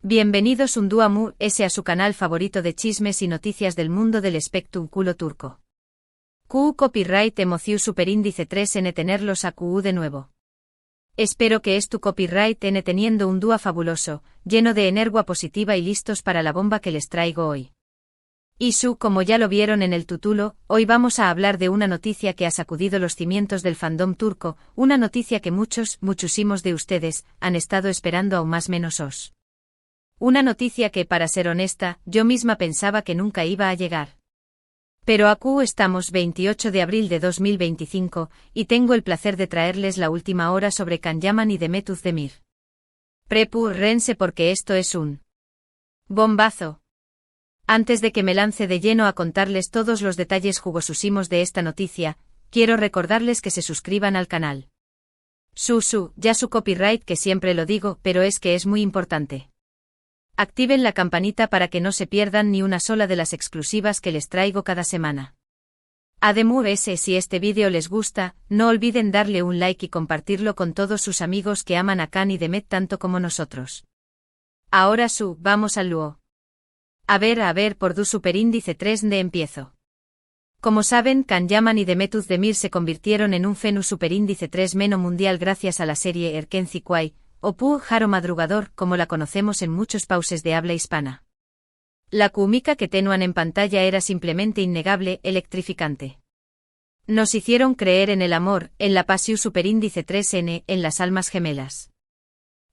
Bienvenidos un día más a su canal favorito de chismes y noticias del mundo del espectáculo turco. QU Copyright emoció superíndice 3 en tenerlos a QU de nuevo. Espero que tu copyright en teniendo un día fabuloso, lleno de energía positiva y listos para la bomba que les traigo hoy. Como ya lo vieron en el título, hoy vamos a hablar de una noticia que ha sacudido los cimientos del fandom turco, una noticia que muchísimos de ustedes, han estado esperando aún más menos os. Una noticia que, para ser honesta, yo misma pensaba que nunca iba a llegar. Pero aquí estamos 28 de abril de 2025, y tengo el placer de traerles la última hora sobre Can Yaman y Demet Özdemir. Prepárense porque esto es un bombazo. Antes de que me lance de lleno a contarles todos los detalles jugosísimos de esta noticia, quiero recordarles que se suscriban al canal. Ya su copyright, que siempre lo digo, pero es que es muy importante. Activen la campanita para que no se pierdan ni una sola de las exclusivas que les traigo cada semana. Además, si este vídeo les gusta, no olviden darle un like y compartirlo con todos sus amigos que aman a Can y Demet tanto como nosotros. Ahora vamos al luo. A ver, por du superíndice 3 de empiezo. Como saben, Can Yaman y Demet Özdemir se convirtieron en un fenu superíndice 3 meno mundial gracias a la serie Erkenci Kuay, o Pu Jaro Madrugador, como la conocemos en muchos pauses de habla hispana. La química que tenían en pantalla era simplemente innegable, electrificante. Nos hicieron creer en el amor, en la pasión superíndice 3N, en las almas gemelas.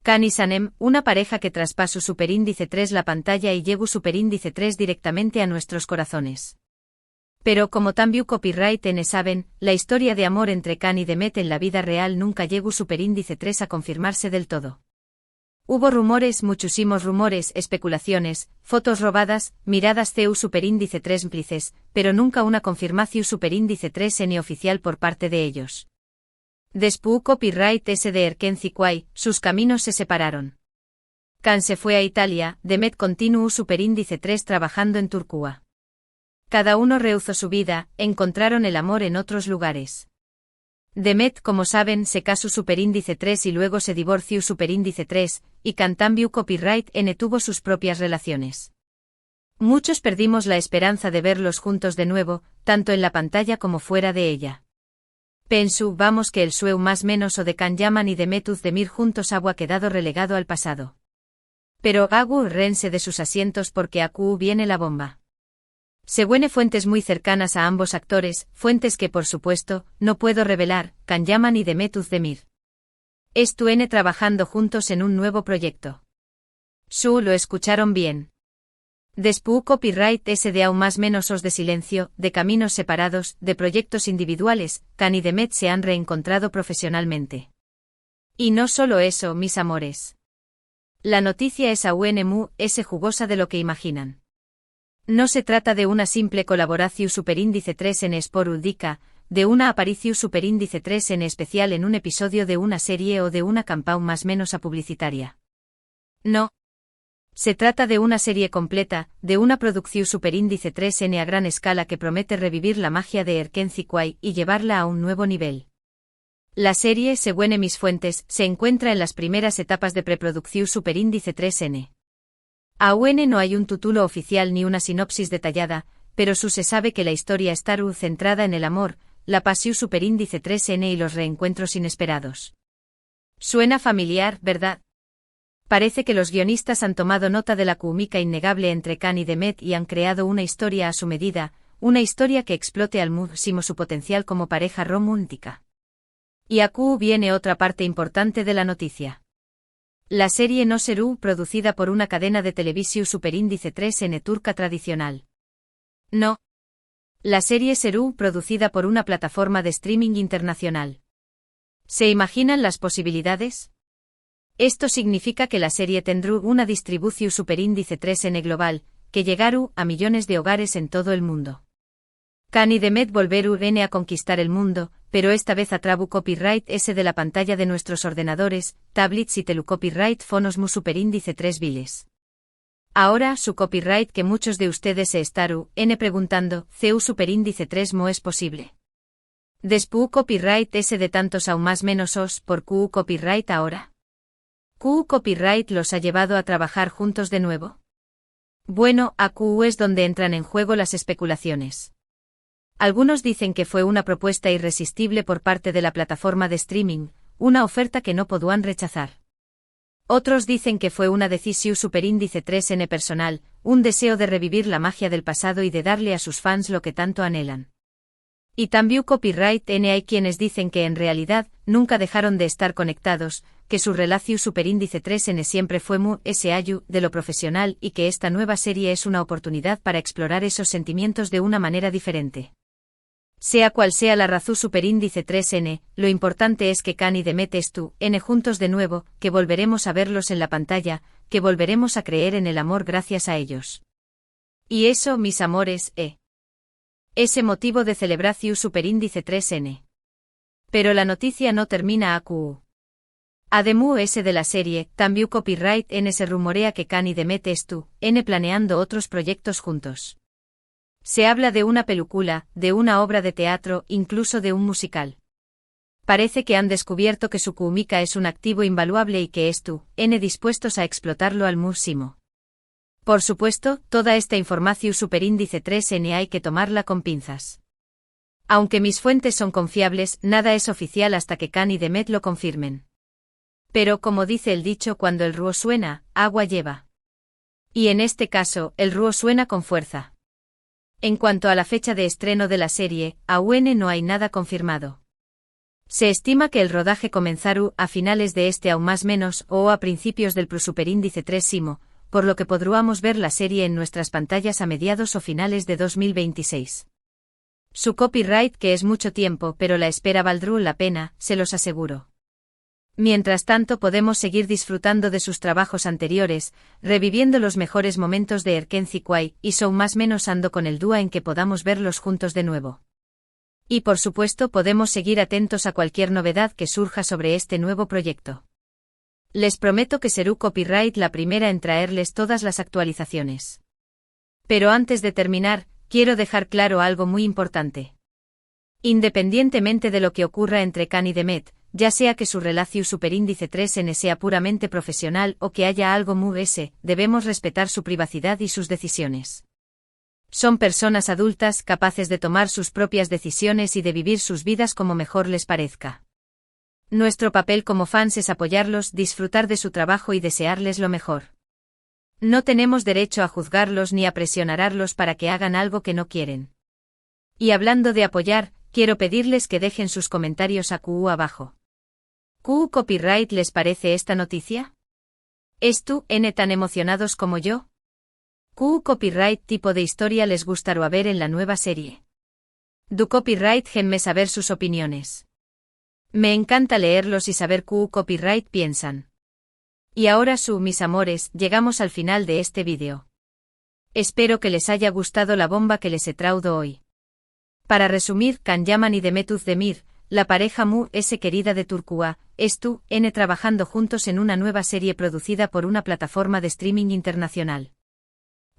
Can y Sanem, una pareja que traspasó superíndice 3 la pantalla y llegó superíndice 3 directamente a nuestros corazones. Pero como también copyright saben, la historia de amor entre Can y Demet en la vida real nunca llegó superíndice 3 a confirmarse del todo. Hubo rumores, muchísimos rumores, especulaciones, fotos robadas, miradas superíndice 3 cómplices, pero nunca una confirmación superíndice 3 N oficial por parte de ellos. Después copyright de Erkenci Kuay, sus caminos se separaron. Can se fue a Italia, Demet continuó superíndice 3 trabajando en Turquía. Cada uno rehusó su vida, encontraron el amor en otros lugares. Demet, como saben, se casó superíndice 3 y luego se divorció superíndice 3, y Can también copyright N tuvo sus propias relaciones. Muchos perdimos la esperanza de verlos juntos de nuevo, tanto en la pantalla como fuera de ella. Vamos que el sueño más menos o de Can Yaman y Demet Özdemir juntos ha quedado relegado al pasado. Pero rense de sus asientos porque aquí viene la bomba. Según fuentes muy cercanas a ambos actores, fuentes que por supuesto, no puedo revelar, Can Yaman y Demet Özdemir estuvieron trabajando juntos en un nuevo proyecto. Lo escucharon bien. Después copyright de aún más menos os de silencio, de caminos separados, de proyectos individuales, Can y Demet se han reencontrado profesionalmente. Y no solo eso, mis amores. La noticia es aún jugosa de lo que imaginan. No se trata de una simple colaboración superíndice 3 en esporúdica, de una aparición superíndice 3 en especial en un episodio de una serie o de una campaña más menos a publicitaria. No. Se trata de una serie completa, de una producción superíndice 3N a gran escala que promete revivir la magia de Erkenci Kuay y llevarla a un nuevo nivel. La serie, según mis fuentes, se encuentra en las primeras etapas de preproducción superíndice 3N. Aún no hay un título oficial ni una sinopsis detallada, pero se sabe que la historia está centrada en el amor, la pasión superíndice 3N y los reencuentros inesperados. Suena familiar, ¿verdad? Parece que los guionistas han tomado nota de la química innegable entre Can y Demet y han creado una historia a su medida, una historia que explote al máximo su potencial como pareja romántica. Y aquí viene otra parte importante de la noticia. La serie no será producida por una cadena de televisión superíndice 3N turca tradicional. No. La serie será producida por una plataforma de streaming internacional. ¿Se imaginan las posibilidades? Esto significa que la serie tendrá una distribución superíndice 3N global, que llegará a millones de hogares en todo el mundo. Can y Demet volverán a conquistar el mundo, pero esta vez a trabu copyright de la pantalla de nuestros ordenadores, tablets y telecopyright fonos mu superíndice 3 viles. Ahora, su copyright que muchos de ustedes se estarán preguntando, ¿CU superíndice 3 mo es posible? Después copyright de tantos aún más menos os, ¿por QU copyright ahora? ¿Q Copyright los ha llevado a trabajar juntos de nuevo? Bueno, aquí es donde entran en juego las especulaciones. Algunos dicen que fue una propuesta irresistible por parte de la plataforma de streaming, una oferta que no podían rechazar. Otros dicen que fue una decisión superíndice 3N personal, un deseo de revivir la magia del pasado y de darle a sus fans lo que tanto anhelan. Y también Copyright N hay quienes dicen que en realidad nunca dejaron de estar conectados, que su relación superíndice 3N siempre fue muy sayu de lo profesional y que esta nueva serie es una oportunidad para explorar esos sentimientos de una manera diferente. Sea cual sea la razón superíndice 3N, lo importante es que Kan y Demet N juntos de nuevo, que volveremos a verlos en la pantalla, que volveremos a creer en el amor gracias a ellos. Y eso, mis amores, ese motivo de celebración superíndice 3N. Pero la noticia no termina aquí. Además de la serie, también Copyright N se rumorea que Kan y Demet N planeando otros proyectos juntos. Se habla de una película, de una obra de teatro, incluso de un musical. Parece que han descubierto que su química es un activo invaluable y que N dispuestos a explotarlo al máximo. Por supuesto, toda esta información superíndice 3N hay que tomarla con pinzas. Aunque mis fuentes son confiables, nada es oficial hasta que Kan y Demet lo confirmen. Pero como dice el dicho, cuando el río suena, agua lleva. Y en este caso, el río suena con fuerza. En cuanto a la fecha de estreno de la serie, aún no hay nada confirmado. Se estima que el rodaje comenzará a finales de este o más menos o a principios del superíndice 3 por lo que podremos ver la serie en nuestras pantallas a mediados o finales de 2026. Su copyright que es mucho tiempo, pero la espera valdrá la pena, se los aseguro. Mientras tanto podemos seguir disfrutando de sus trabajos anteriores, reviviendo los mejores momentos de Erkenci Kwai y Son más menos ando con el dúo en que podamos verlos juntos de nuevo. Y por supuesto podemos seguir atentos a cualquier novedad que surja sobre este nuevo proyecto. Les prometo que será Copyright la primera en traerles todas las actualizaciones. Pero antes de terminar, quiero dejar claro algo muy importante. Independientemente de lo que ocurra entre Kan y Demet, ya sea que su relación superíndice 3N sea puramente profesional o que haya algo muy debemos respetar su privacidad y sus decisiones. Son personas adultas capaces de tomar sus propias decisiones y de vivir sus vidas como mejor les parezca. Nuestro papel como fans es apoyarlos, disfrutar de su trabajo y desearles lo mejor. No tenemos derecho a juzgarlos ni a presionarlos para que hagan algo que no quieren. Y hablando de apoyar, quiero pedirles que dejen sus comentarios aquí abajo. ¿Q Copyright les parece esta noticia? ¿N tan emocionados como yo? ¿Q Copyright tipo de historia les gustará ver en la nueva serie? Du Copyright genme saber sus opiniones. Me encanta leerlos y saber Q Copyright piensan. Y ahora mis amores, llegamos al final de este vídeo. Espero que les haya gustado la bomba que les he traído hoy. Para resumir, Kan Yaman y Demet Özdemir, la pareja querida de Turquía, N trabajando juntos en una nueva serie producida por una plataforma de streaming internacional.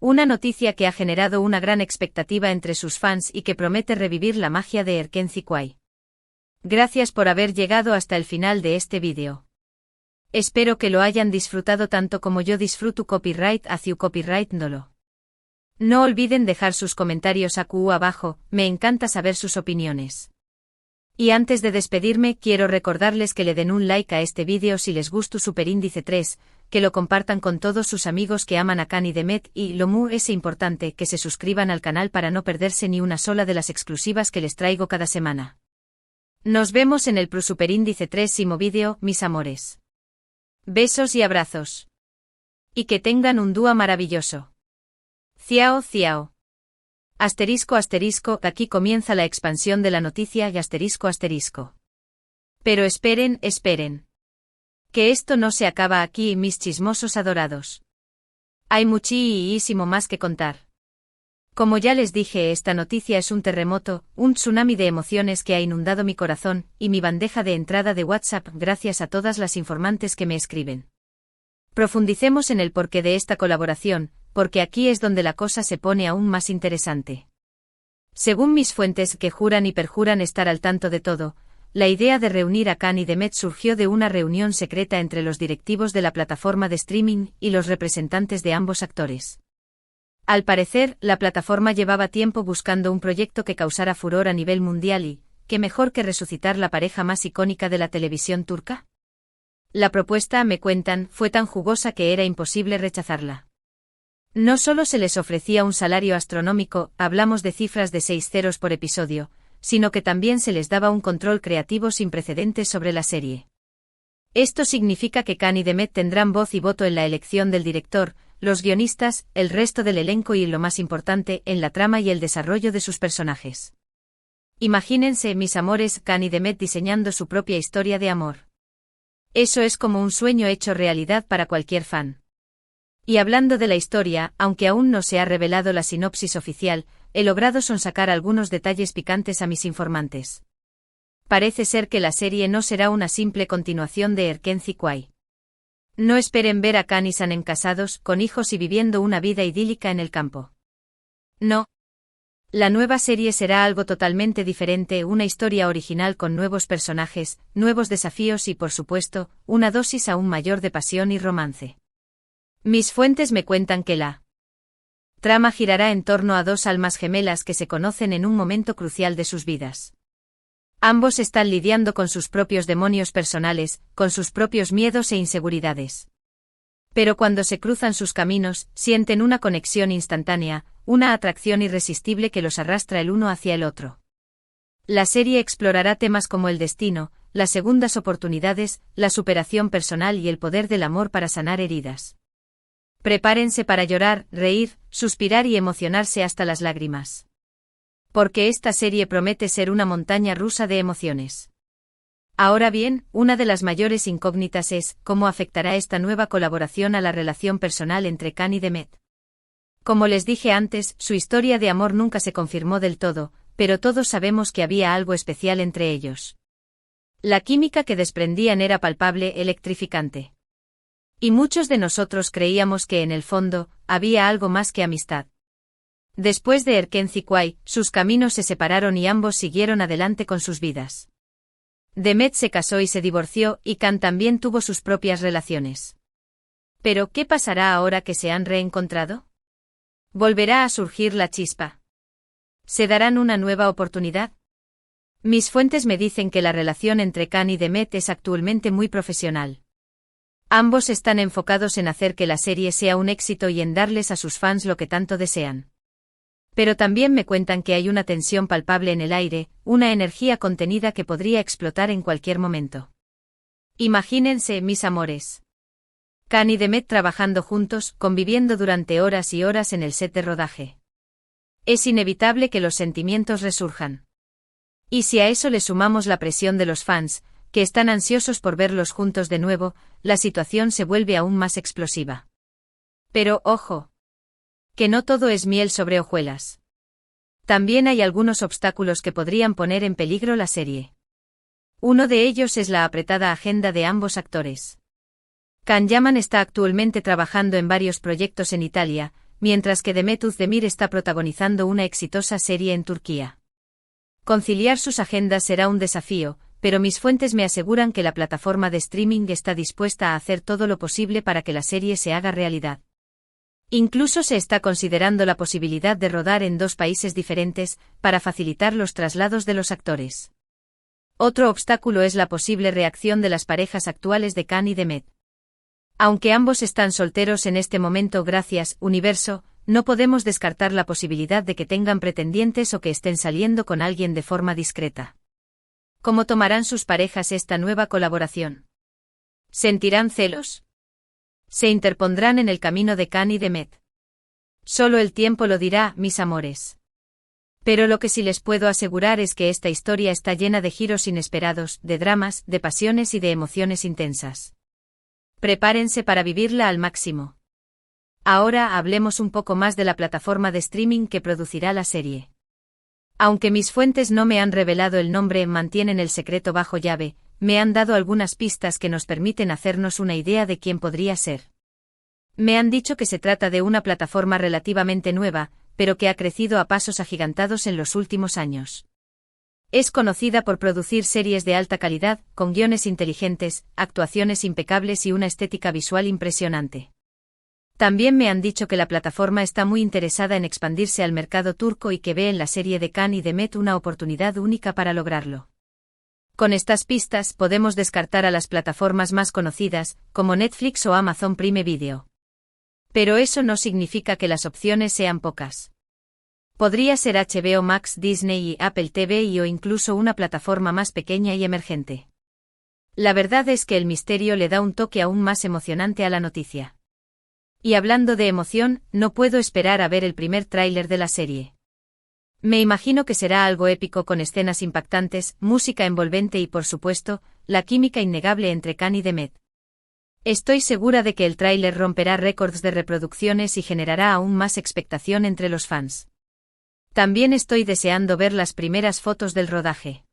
Una noticia que ha generado una gran expectativa entre sus fans y que promete revivir la magia de Erkenci Kwai. Gracias por haber llegado hasta el final de este vídeo. Espero que lo hayan disfrutado tanto como yo disfruto Copyright hacia Copyright Ndolo. No olviden dejar sus comentarios aquí abajo, me encanta saber sus opiniones. Y antes de despedirme quiero recordarles que le den un like a este vídeo si les gusta Superíndice 3, que lo compartan con todos sus amigos que aman a Kan y Demet y lo muy importante que se suscriban al canal para no perderse ni una sola de las exclusivas que les traigo cada semana. Nos vemos en el Superíndice 3 vídeo, mis amores. Besos y abrazos. Y que tengan un día maravilloso. Ciao ciao. Asterisco asterisco, aquí comienza la expansión de la noticia y asterisco asterisco. Pero esperen, esperen. Que esto no se acaba aquí, mis chismosos adorados. Hay muchísimo más que contar. Como ya les dije, esta noticia es un terremoto, un tsunami de emociones que ha inundado mi corazón y mi bandeja de entrada de WhatsApp gracias a todas las informantes que me escriben. Profundicemos en el porqué de esta colaboración, porque aquí es donde la cosa se pone aún más interesante. Según mis fuentes que juran y perjuran estar al tanto de todo, la idea de reunir a Khan y Demet surgió de una reunión secreta entre los directivos de la plataforma de streaming y los representantes de ambos actores. Al parecer, la plataforma llevaba tiempo buscando un proyecto que causara furor a nivel mundial y, ¿qué mejor que resucitar la pareja más icónica de la televisión turca? La propuesta, me cuentan, fue tan jugosa que era imposible rechazarla. No solo se les ofrecía un salario astronómico, hablamos de cifras de 6 ceros por episodio, sino que también se les daba un control creativo sin precedentes sobre la serie. Esto significa que Khan y Demet tendrán voz y voto en la elección del director, los guionistas, el resto del elenco y, lo más importante, en la trama y el desarrollo de sus personajes. Imagínense, mis amores, Khan y Demet diseñando su propia historia de amor. Eso es como un sueño hecho realidad para cualquier fan. Y hablando de la historia, aunque aún no se ha revelado la sinopsis oficial, he logrado sonsacar algunos detalles picantes a mis informantes. Parece ser que la serie no será una simple continuación de Erken Zikway. No esperen ver a Khan y Sanem casados, con hijos y viviendo una vida idílica en el campo. No. La nueva serie será algo totalmente diferente, una historia original con nuevos personajes, nuevos desafíos y, por supuesto, una dosis aún mayor de pasión y romance. Mis fuentes me cuentan que la trama girará en torno a dos almas gemelas que se conocen en un momento crucial de sus vidas. Ambos están lidiando con sus propios demonios personales, con sus propios miedos e inseguridades. Pero cuando se cruzan sus caminos, sienten una conexión instantánea, una atracción irresistible que los arrastra el uno hacia el otro. La serie explorará temas como el destino, las segundas oportunidades, la superación personal y el poder del amor para sanar heridas. Prepárense para llorar, reír, suspirar y emocionarse hasta las lágrimas. Porque esta serie promete ser una montaña rusa de emociones. Ahora bien, una de las mayores incógnitas es, ¿cómo afectará esta nueva colaboración a la relación personal entre Khan y Demet? Como les dije antes, su historia de amor nunca se confirmó del todo, pero todos sabemos que había algo especial entre ellos. La química que desprendían era palpable, electrificante. Y muchos de nosotros creíamos que en el fondo, había algo más que amistad. Después de Erken Zikway, sus caminos se separaron y ambos siguieron adelante con sus vidas. Demet se casó y se divorció, y Khan también tuvo sus propias relaciones. Pero, ¿qué pasará ahora que se han reencontrado? ¿Volverá a surgir la chispa? ¿Se darán una nueva oportunidad? Mis fuentes me dicen que la relación entre Khan y Demet es actualmente muy profesional. Ambos están enfocados en hacer que la serie sea un éxito y en darles a sus fans lo que tanto desean. Pero también me cuentan que hay una tensión palpable en el aire, una energía contenida que podría explotar en cualquier momento. Imagínense, mis amores. Khan y Demet trabajando juntos, conviviendo durante horas y horas en el set de rodaje. Es inevitable que los sentimientos resurjan. Y si a eso le sumamos la presión de los fans, que están ansiosos por verlos juntos de nuevo, la situación se vuelve aún más explosiva. Pero, ojo. Que no todo es miel sobre hojuelas. También hay algunos obstáculos que podrían poner en peligro la serie. Uno de ellos es la apretada agenda de ambos actores. Can Yaman está actualmente trabajando en varios proyectos en Italia, mientras que Demet Özdemir está protagonizando una exitosa serie en Turquía. Conciliar sus agendas será un desafío, pero mis fuentes me aseguran que la plataforma de streaming está dispuesta a hacer todo lo posible para que la serie se haga realidad. Incluso se está considerando la posibilidad de rodar en dos países diferentes, para facilitar los traslados de los actores. Otro obstáculo es la posible reacción de las parejas actuales de Khan y Demet. Aunque ambos están solteros en este momento gracias, universo, no podemos descartar la posibilidad de que tengan pretendientes o que estén saliendo con alguien de forma discreta. ¿Cómo tomarán sus parejas esta nueva colaboración? ¿Sentirán celos? ¿Se interpondrán en el camino de Khan y Demet? Solo el tiempo lo dirá, mis amores. Pero lo que sí les puedo asegurar es que esta historia está llena de giros inesperados, de dramas, de pasiones y de emociones intensas. Prepárense para vivirla al máximo. Ahora hablemos un poco más de la plataforma de streaming que producirá la serie. Aunque mis fuentes no me han revelado el nombre, mantienen el secreto bajo llave, me han dado algunas pistas que nos permiten hacernos una idea de quién podría ser. Me han dicho que se trata de una plataforma relativamente nueva, pero que ha crecido a pasos agigantados en los últimos años. Es conocida por producir series de alta calidad, con guiones inteligentes, actuaciones impecables y una estética visual impresionante. También me han dicho que la plataforma está muy interesada en expandirse al mercado turco y que ve en la serie de Kan y Demet una oportunidad única para lograrlo. Con estas pistas podemos descartar a las plataformas más conocidas, como Netflix o Amazon Prime Video. Pero eso no significa que las opciones sean pocas. Podría ser HBO Max, Disney y Apple TV o incluso una plataforma más pequeña y emergente. La verdad es que el misterio le da un toque aún más emocionante a la noticia. Y hablando de emoción, no puedo esperar a ver el primer tráiler de la serie. Me imagino que será algo épico con escenas impactantes, música envolvente y por supuesto, la química innegable entre Kan y Demet. Estoy segura de que el tráiler romperá récords de reproducciones y generará aún más expectación entre los fans. También estoy deseando ver las primeras fotos del rodaje.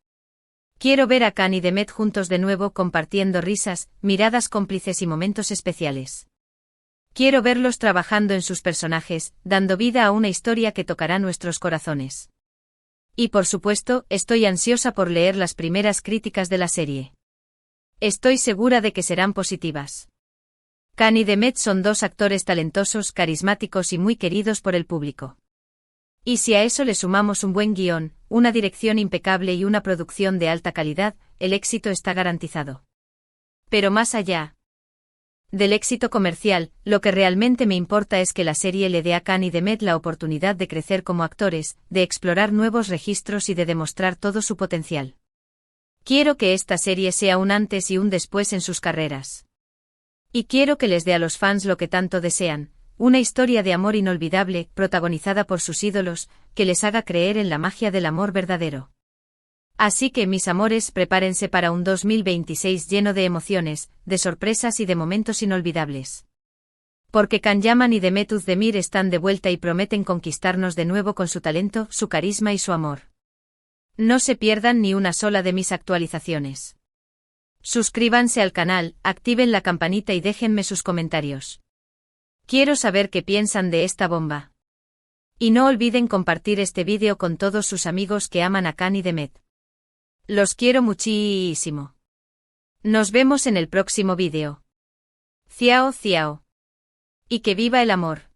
Quiero ver a Kan y Demet juntos de nuevo compartiendo risas, miradas cómplices y momentos especiales. Quiero verlos trabajando en sus personajes, dando vida a una historia que tocará nuestros corazones. Y por supuesto, estoy ansiosa por leer las primeras críticas de la serie. Estoy segura de que serán positivas. Kan y Demet son dos actores talentosos, carismáticos y muy queridos por el público. Y si a eso le sumamos un buen guión, una dirección impecable y una producción de alta calidad, el éxito está garantizado. Pero más allá del éxito comercial, lo que realmente me importa es que la serie le dé a Kan y Demet la oportunidad de crecer como actores, de explorar nuevos registros y de demostrar todo su potencial. Quiero que esta serie sea un antes y un después en sus carreras. Y quiero que les dé a los fans lo que tanto desean, una historia de amor inolvidable, protagonizada por sus ídolos, que les haga creer en la magia del amor verdadero. Así que, mis amores, prepárense para un 2026 lleno de emociones, de sorpresas y de momentos inolvidables. Porque Can Yaman y Demet Özdemir están de vuelta y prometen conquistarnos de nuevo con su talento, su carisma y su amor. No se pierdan ni una sola de mis actualizaciones. Suscríbanse al canal, activen la campanita y déjenme sus comentarios. Quiero saber qué piensan de esta bomba. Y no olviden compartir este vídeo con todos sus amigos que aman a Kan y Demet. Los quiero muchísimo. Nos vemos en el próximo vídeo. Ciao, ciao. Y que viva el amor.